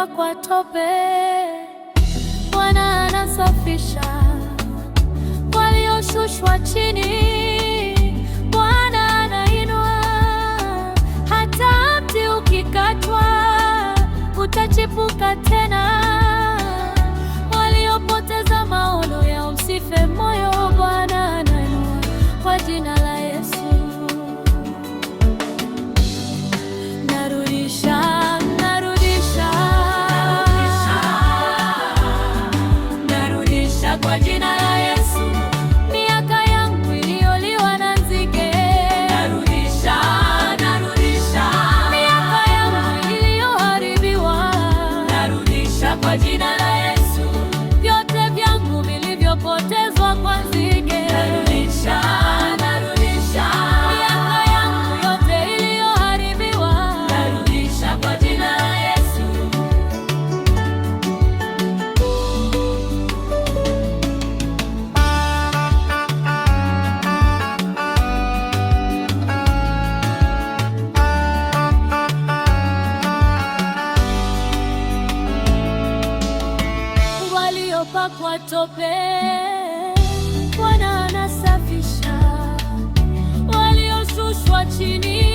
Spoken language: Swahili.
waliopakwa tope, Bwana anasafisha. Walioshushwa chini, Bwana anainua. Hata mti ukikatwa, utachipuka tena. Waliopoteza maono yao, msife moyo, Bwana anainua kwa jina la Yesu. Narudisha kwa jina la Yesu miaka yangu iliyoliwa na nzige. Narudisha miaka yangu iliyoharibiwa. Narudisha kwa jina la Yesu vyote vyangu vilivyopotezwa kwa nzige. Narudisha miaka yangu yote iliyoharibiwa. Narudisha kwa jina la Yesu. Waliopakwa tope, Bwana anasafisha. Walioshushwa chini,